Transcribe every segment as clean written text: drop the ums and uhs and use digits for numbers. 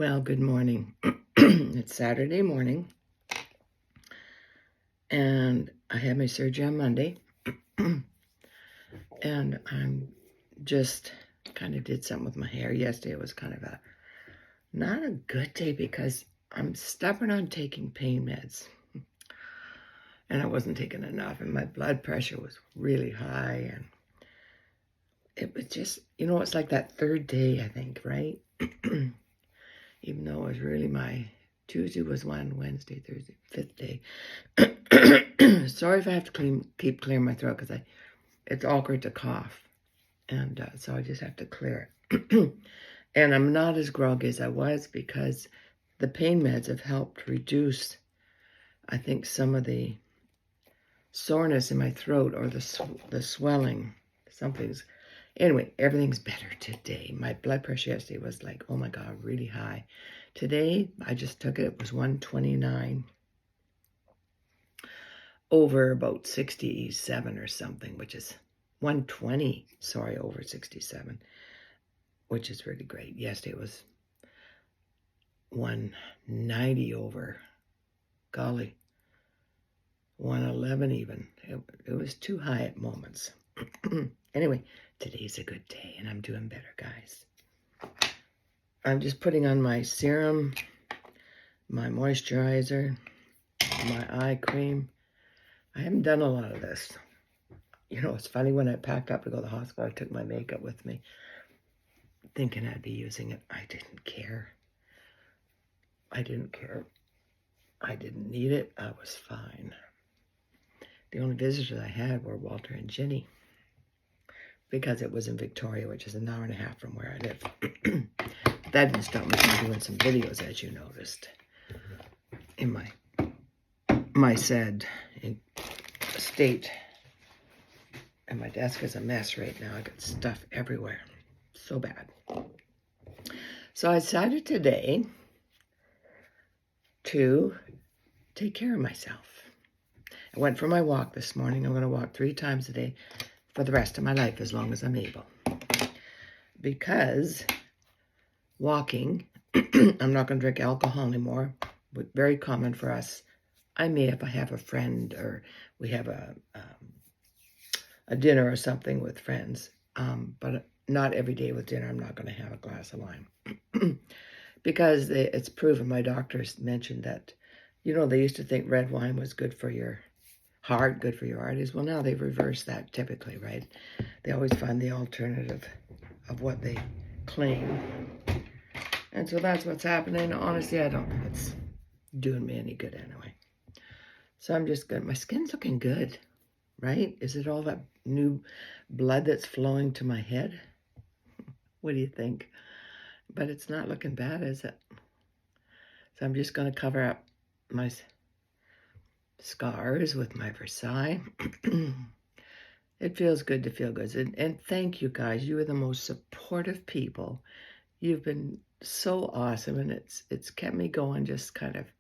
Well, good morning. It's Saturday morning, and I had my surgery on Monday, and I'm just kind of did something with my hair. Yesterday was kind of not a good day because I'm stubborn on taking pain meds, and I wasn't taking enough, and my blood pressure was really high, and it was just, it's like that third day, I think, right? Even though it was really my Tuesday was one, Wednesday, Thursday, fifth day. Sorry if I have to keep clearing my throat because it's awkward to cough. And so I just have to clear it. And I'm not as groggy as I was because the pain meds have helped reduce, I think, some of the soreness in my throat or the swelling. Anyway, everything's better today. My blood pressure yesterday was like, oh my God, really high. Today, I just took it. It was 129 over about 67 or something, which is 120, over 67, which is really great. Yesterday it was 190 over, golly, 111 even. It was too high at moments. Anyway, today's a good day, and I'm doing better, guys. I'm just putting on my serum, my moisturizer, my eye cream. I haven't done a lot of this. It's funny, when I packed up to go to the hospital, I took my makeup with me, thinking I'd be using it. I didn't care. I didn't need it. I was fine. The only visitors I had were Walter and Ginny, because it was in Victoria, which is an hour and a half from where I live. That didn't stop me from doing some videos, as you noticed, in my said state. And my desk is a mess right now. I got stuff everywhere. So bad. So I decided today to take care of myself. I went for my walk this morning. I'm going to walk 3 times a day for the rest of my life, as long as I'm able. Because walking, I'm not going to drink alcohol anymore. Very common for us. I may, if I have a friend or we have a dinner or something with friends, but not every day with dinner. I'm not going to have a glass of wine. Because it's proven, my doctors mentioned that, they used to think red wine was good for your heart, good for your arteries. Well, now they've reversed that typically, right? They always find the alternative of what they claim. And so that's what's happening. Honestly, I don't think it's doing me any good anyway. So I'm just good. My skin's looking good, right? Is it all that new blood that's flowing to my head? What do you think? But it's not looking bad, is it? So I'm just going to cover up my scars with my Versailles. It feels good to feel good. And thank you, guys. You are the most supportive people. You've been so awesome, and it's kept me going, just kind of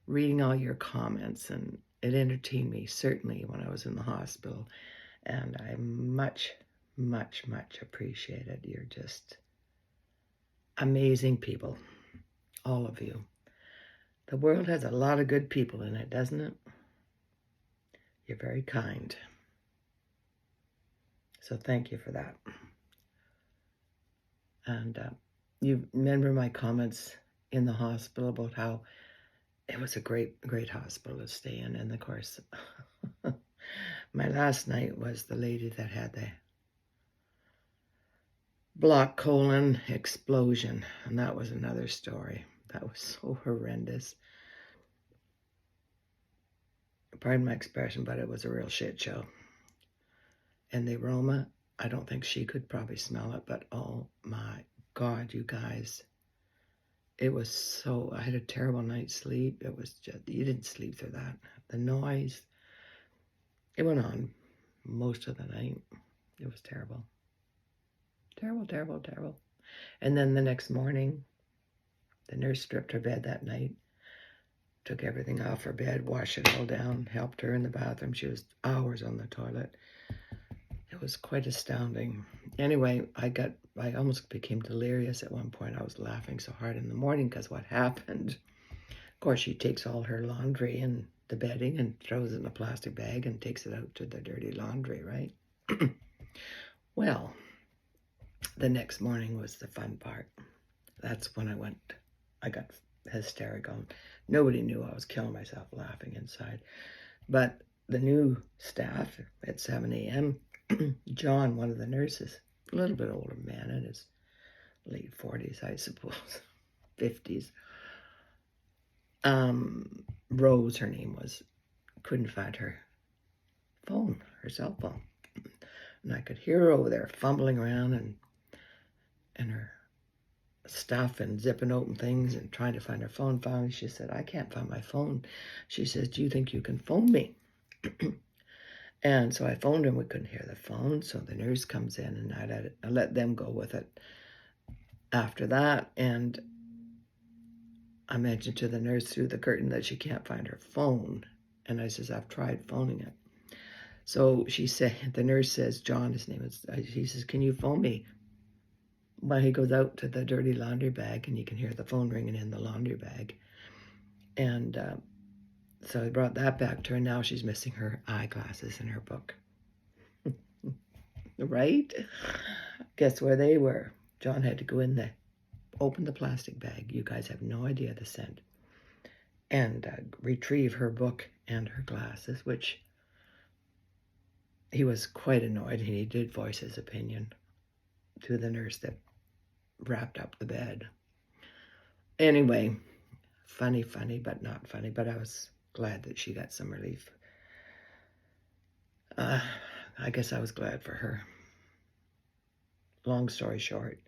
reading all your comments, and it entertained me, certainly, when I was in the hospital. And I much, much, much appreciate it. You're just amazing people, all of you. The world has a lot of good people in it, doesn't it? You're very kind. So thank you for that. And you remember my comments in the hospital about how it was a great, great hospital to stay in. And of course, my last night was the lady that had the block colon explosion. And that was another story. That was so horrendous. Pardon my expression, but it was a real shit show. And the aroma, I don't think she could probably smell it, but oh my God, you guys. It was so, I had a terrible night's sleep. It was just, you didn't sleep through that. The noise, it went on most of the night. It was terrible. Terrible, terrible, terrible. And then the next morning, the nurse stripped her bed that night, took everything off her bed, washed it all down, helped her in the bathroom. She was hours on the toilet. It was quite astounding. Anyway, I almost became delirious at one point. I was laughing so hard in the morning because what happened. Of course, she takes all her laundry and the bedding and throws it in a plastic bag and takes it out to the dirty laundry, right? Well, the next morning was the fun part. That's when I got hysterical. Nobody knew I was killing myself laughing inside. But the new staff at 7 a.m., John, one of the nurses, a little bit older man in his late 40s, I suppose, 50s. Rose, her name was, couldn't find her phone, her cell phone. And I could hear her over there fumbling around and her stuff and zipping open things and trying to find her phone. Finally, she said, I can't find my phone. She says, do you think you can phone me? And so I phoned her and we couldn't hear the phone. So the nurse comes in and I let them go with it after that. And I mentioned to the nurse through the curtain that she can't find her phone. And I says, I've tried phoning it. So she said, the nurse says, John, his name is, he says, can you phone me? Well, he goes out to the dirty laundry bag and you can hear the phone ringing in the laundry bag. And so I brought that back to her. Now she's missing her eyeglasses and her book. Right? Guess where they were? John had to go in there, open the plastic bag. You guys have no idea the scent. And retrieve her book and her glasses, which he was quite annoyed, and he did voice his opinion to the nurse that wrapped up the bed. Anyway, funny, but not funny, but I was glad that she got some relief. I guess I was glad for her. Long story short,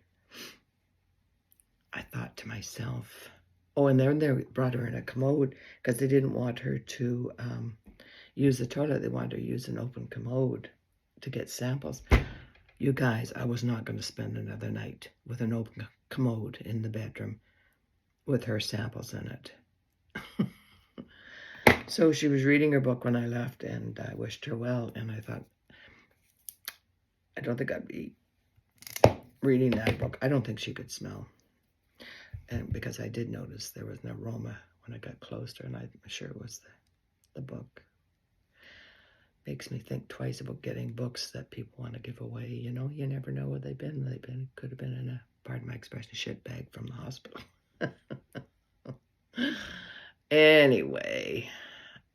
I thought to myself, oh, and then they brought her in a commode because they didn't want her to use the toilet. They wanted her to use an open commode to get samples. You guys, I was not going to spend another night with an open commode in the bedroom with her samples in it. So she was reading her book when I left, and I wished her well, and I thought, I don't think I'd be reading that book. I don't think she could smell. And because I did notice there was an aroma when I got close to her, and I'm sure it was the book. Makes me think twice about getting books that people want to give away. You know, you never know where they've been. Could have been in a, pardon my expression, shit bag from the hospital. Anyway,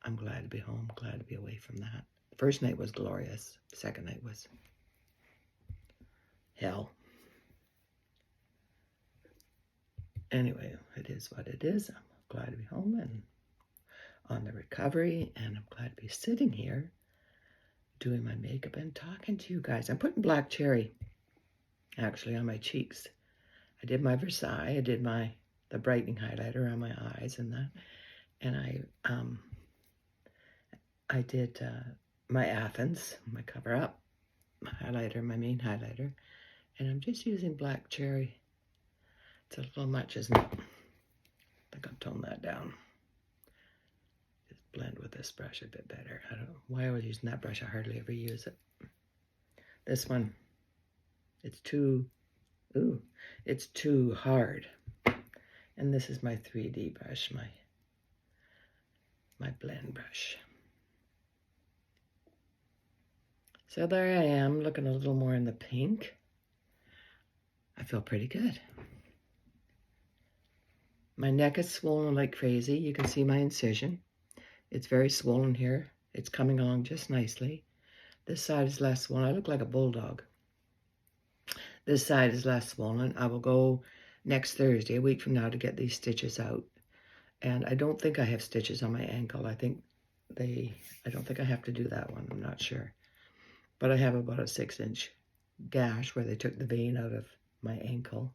I'm glad to be home, glad to be away from that. First night was glorious. Second night was hell. Anyway, it is what it is. I'm glad to be home and on the recovery, and I'm glad to be sitting here doing my makeup and talking to you guys. I'm putting black cherry actually on my cheeks. I did my Versailles, I did the brightening highlighter on my eyes and that, and I did my Athens, my cover up, my highlighter, my main highlighter, and I'm just using black cherry. It's a little much, isn't it? I think I'll tone that down. Just blend with this brush a bit better. I don't know why I was using that brush. I hardly ever use it. This one, it's too hard. And this is my 3D brush, my blend brush. So there I am, looking a little more in the pink. I feel pretty good. My neck is swollen like crazy. You can see my incision. It's very swollen here. It's coming along just nicely. This side is less swollen. I look like a bulldog. This side is less swollen. I will go next Thursday, a week from now, to get these stitches out. And I don't think I have stitches on my ankle. I don't think I have to do that one. I'm not sure. But I have about a 6-inch gash where they took the vein out of my ankle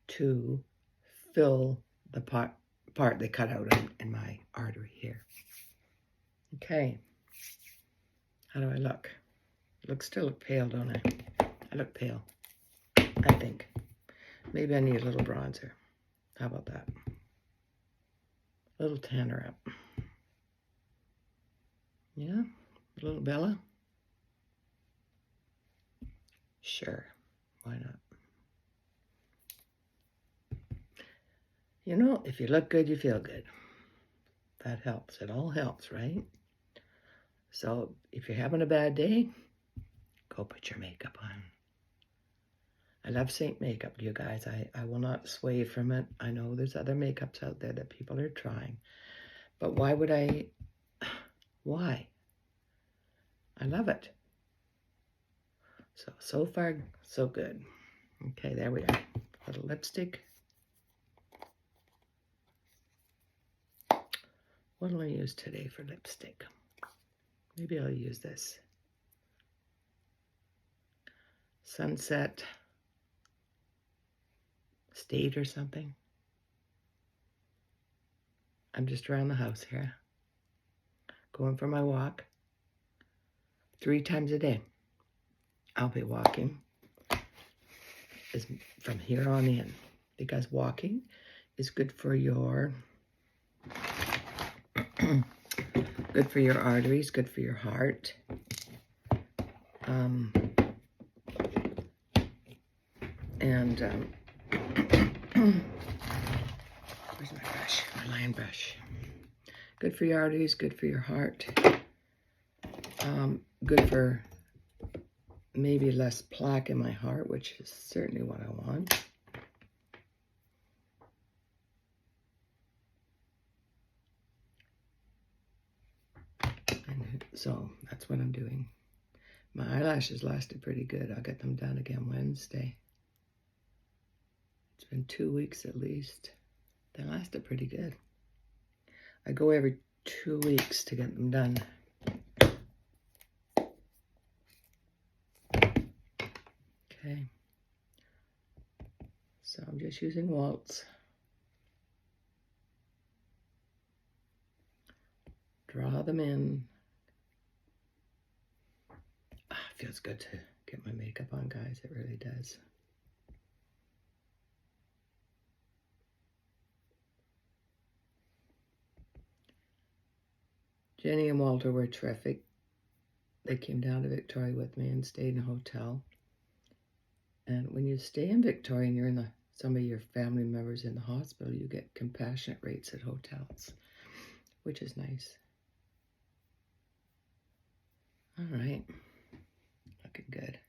to fill the part they cut out in my artery here. Okay. How do I look? Still look pale, don't I? I look pale, I think. Maybe I need a little bronzer. How about that? A little tanner up. Yeah? A little Bella? Sure, why not? You know, if you look good, you feel good. That helps. It all helps, right? So if you're having a bad day, go put your makeup on. I love Saint makeup, you guys. I will not sway from it. I know there's other makeups out there that people are trying. But why would I? Why? I love it. So far, so good. Okay, there we are. A little lipstick. What will I use today for lipstick? Maybe I'll use this. Sunset State or something. I'm just around the house here. Going for my walk. 3 times a day. I'll be walking from here on in. Because walking is good for your good for your arteries, good for your heart. Where's my brush? My lion brush. Good for your arteries, good for your heart. Good for maybe less plaque in my heart, which is certainly what I want. And so that's what I'm doing. My eyelashes lasted pretty good. I'll get them done again Wednesday. It's been 2 weeks at least. They lasted pretty good. I go every 2 weeks to get them done. Okay. So I'm just using Waltz. Draw them in. Feels good to get my makeup on, guys. It really does. Jenny and Walter were terrific. They came down to Victoria with me and stayed in a hotel. And when you stay in Victoria and you're in some of your family members in the hospital, you get compassionate rates at hotels, which is nice. All right. Looking good.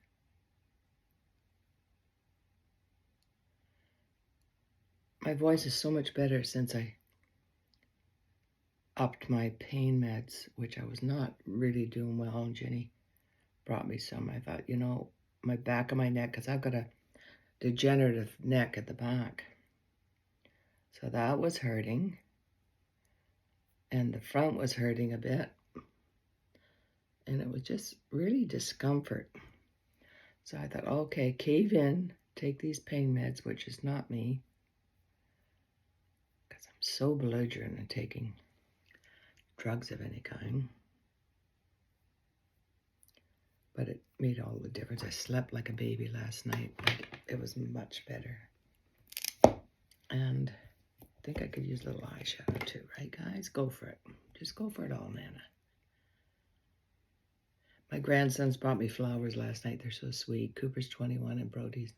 My voice is so much better since I upped my pain meds, which I was not really doing well. And Jenny brought me some. I thought, you know, my back of my neck, because I've got a degenerative neck at the back. So that was hurting. And the front was hurting a bit. And it was just really discomfort. So I thought, okay, cave in, take these pain meds, which is not me. Because I'm so belligerent in taking drugs of any kind. But it made all the difference. I slept like a baby last night. It was much better. And I think I could use a little eyeshadow too, right, guys? Go for it. Just go for it all, Nana. My grandsons brought me flowers last night. They're so sweet. Cooper's 21 and Brody's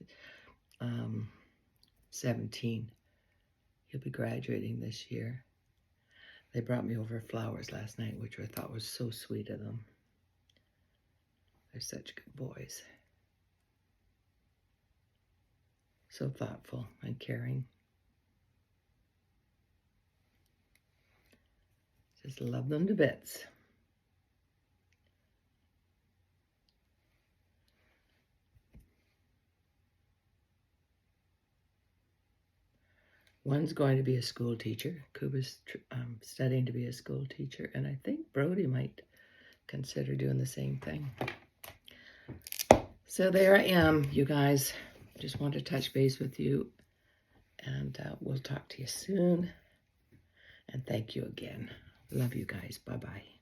17. He'll be graduating this year. They brought me over flowers last night, which I thought was so sweet of them. They're such good boys. So thoughtful and caring. Just love them to bits. One's going to be a school teacher. Kuba's studying to be a school teacher, and I think Brody might consider doing the same thing. So there I am, you guys. Just want to touch base with you, and we'll talk to you soon. And thank you again. Love you guys. Bye-bye.